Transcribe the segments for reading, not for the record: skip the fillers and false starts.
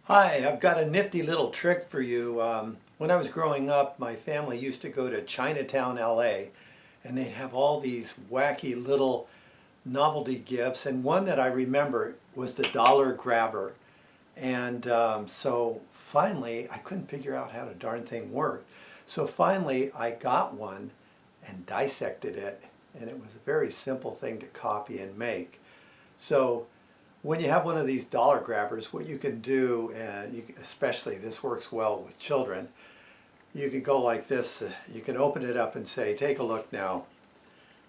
Hi, I've got a nifty little trick for you. When I was growing up, my family used to go to Chinatown, LA, and they'd have all these wacky little novelty gifts. And one that I remember was the dollar grabber. And so finally, I couldn't figure out how the darn thing worked. So finally, I got one and dissected it, and it was a very simple thing to copy and make. So when you have one of these dollar grabbers, what you can do, and especially this works well with children, you can go like this. You can open it up and say, take a look now.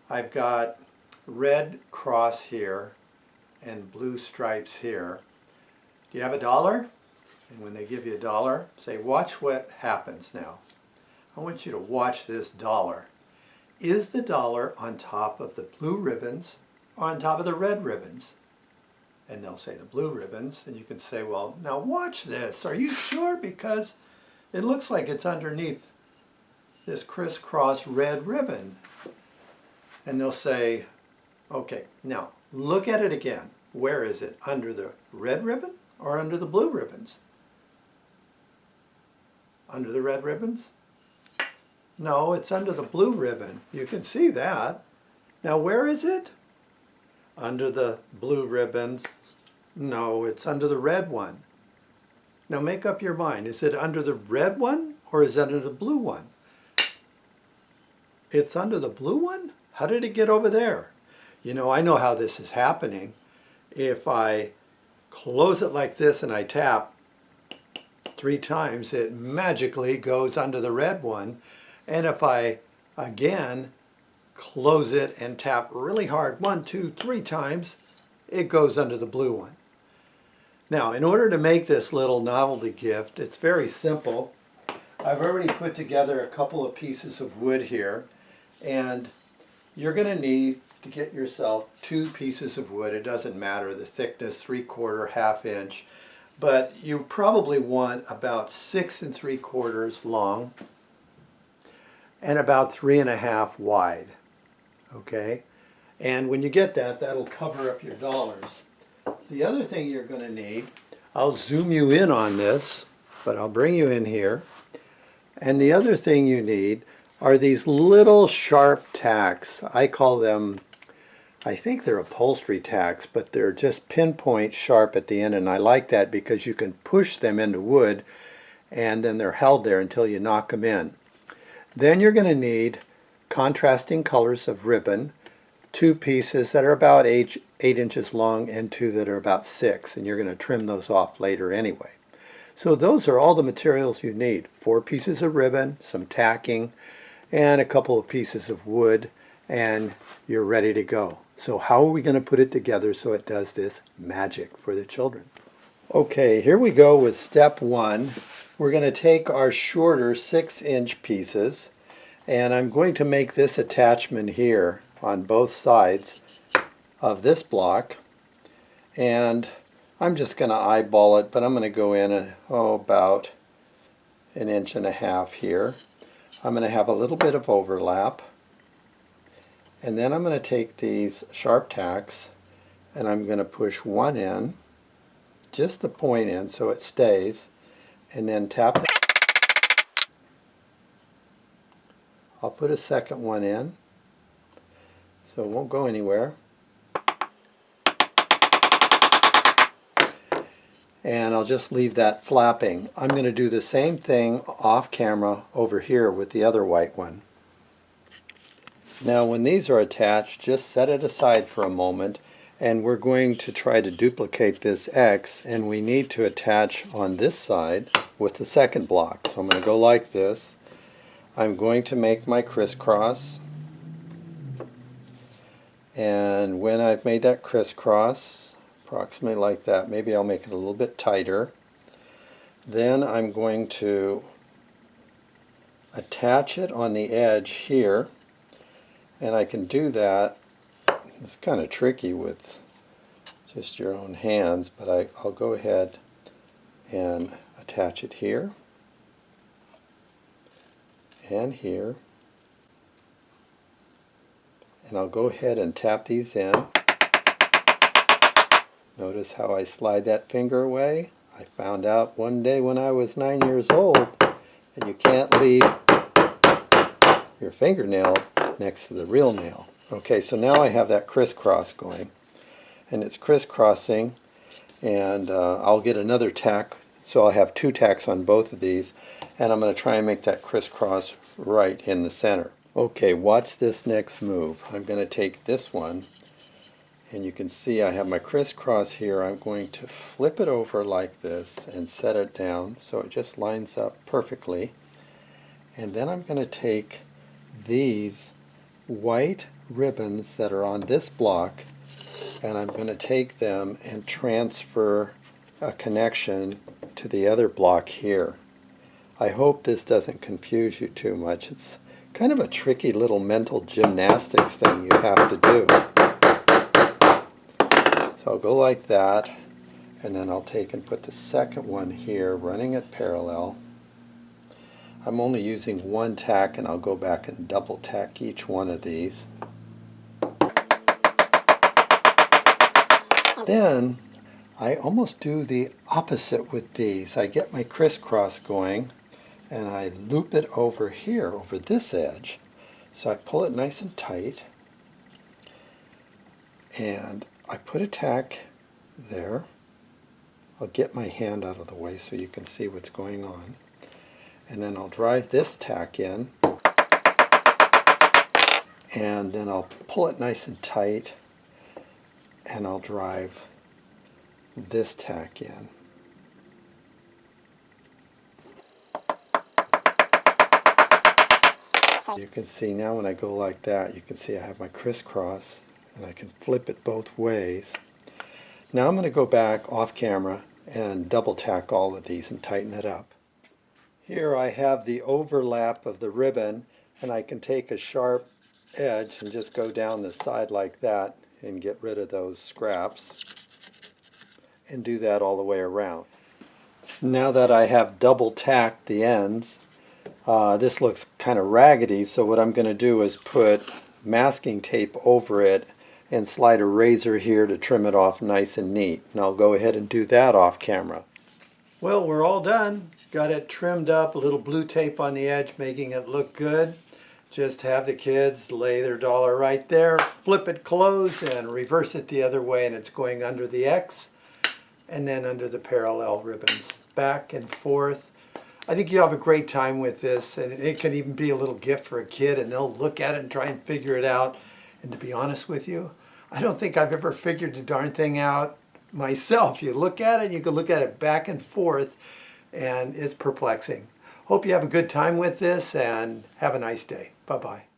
I've got red cross here and blue stripes here. Do you have a dollar? And when they give you a dollar, say, watch what happens now. I want you to watch this dollar. Is the dollar on top of the blue ribbons or on top of the red ribbons? And they'll say the blue ribbons, and you can say, well, now watch this. Are you sure? Because it looks like it's underneath this crisscross red ribbon. And they'll say, okay, now look at it again. Where is it? Under the red ribbon or under the blue ribbons? Under the red ribbons? No, it's under the blue ribbon. You can see that. Now where is it? Under the blue ribbons. No, it's under the red one. Now make up your mind. Is it under the red one or is it under the blue one? It's under the blue one? How did it get over there? You know, I know how this is happening. If I close it like this and I tap 3 times, it magically goes under the red one. And if I, again, close it and tap really hard 1, 2, 3 times, it goes under the blue one. Now, in order to make this little novelty gift, it's very simple. I've already put together a couple of pieces of wood here, and you're going to need to get yourself 2 pieces of wood. It doesn't matter the thickness, 3/4, 1/2 inch, but you probably want about 6 3/4 long and about 3 1/2 wide. Okay, and when you get that, that'll cover up your dollars. The other thing you're going to need, I'll zoom you in on this, but I'll bring you in here. And the other thing you need are these little sharp tacks. I call them, I think they're upholstery tacks, but they're just pinpoint sharp at the end, and I like that because you can push them into wood and then they're held there until you knock them in. Then you're going to need contrasting colors of ribbon, 2 pieces that are about 8 inches long and 2 that are about 6, and you're going to trim those off later anyway. So those are all the materials you need. 4 pieces of ribbon, some tacking, and a couple of pieces of wood, and you're ready to go. So how are we going to put it together so it does this magic for the children? Okay, here we go with step 1. We're going to take our shorter 6-inch pieces, and I'm going to make this attachment here on both sides of this block, and I'm just going to eyeball it, but I'm going to go in about 1.5 inches here. I'm going to have a little bit of overlap, and then I'm going to take these sharp tacks and I'm going to push one in, just the point in so it stays, and then tap it. I'll put a second one in so it won't go anywhere. And I'll just leave that flapping. I'm going to do the same thing off camera over here with the other white one. Now when these are attached, just set it aside for a moment, and we're going to try to duplicate this X, and we need to attach on this side with the second block. So I'm going to go like this. I'm going to make my crisscross, and when I've made that crisscross, approximately like that, maybe I'll make it a little bit tighter, then I'm going to attach it on the edge here, and I can do that. It's kind of tricky with just your own hands, but I'll go ahead and attach it here and here, and I'll go ahead and tap these in. Notice how I slide that finger away. I found out one day when I was 9 years old that you can't leave your fingernail next to the real nail. Okay, so now I have that crisscross going, and it's crisscrossing, and I'll get another tack, so I'll have 2 tacks on both of these, and I'm going to try and make that crisscross right in the center. Okay, watch this next move. I'm going to take this one, and you can see I have my crisscross here. I'm going to flip it over like this and set it down so it just lines up perfectly. And then I'm going to take these white ribbons that are on this block, and I'm going to take them and transfer a connection to the other block here. I hope this doesn't confuse you too much. It's kind of a tricky little mental gymnastics thing you have to do. So I'll go like that, and then I'll take and put the second one here running it parallel. I'm only using 1 tack, and I'll go back and double tack each one of these. Then I almost do the opposite with these. I get my crisscross going, and I loop it over here, over this edge. So I pull it nice and tight, and I put a tack there. I'll get my hand out of the way so you can see what's going on. And then I'll drive this tack in, and then I'll pull it nice and tight, and I'll drive this tack in. You can see now when I go like that, you can see I have my crisscross, and I can flip it both ways. Now I'm going to go back off camera and double tack all of these and tighten it up. Here I have the overlap of the ribbon, and I can take a sharp edge and just go down the side like that and get rid of those scraps, and do that all the way around. Now that I have double tacked the ends, this looks kind of raggedy, so what I'm going to do is put masking tape over it and slide a razor here to trim it off nice and neat. And I'll go ahead and do that off camera. Well, we're all done. Got it trimmed up, a little blue tape on the edge making it look good. Just have the kids lay their dollar right there, flip it closed, and reverse it the other way, and it's going under the X and then under the parallel ribbons, back and forth. I think you have a great time with this, and it could even be a little gift for a kid, and they'll look at it and try and figure it out. And to be honest with you, I don't think I've ever figured the darn thing out myself. You look at it, you can look at it back and forth, and it's perplexing. Hope you have a good time with this, and have a nice day. Bye-bye.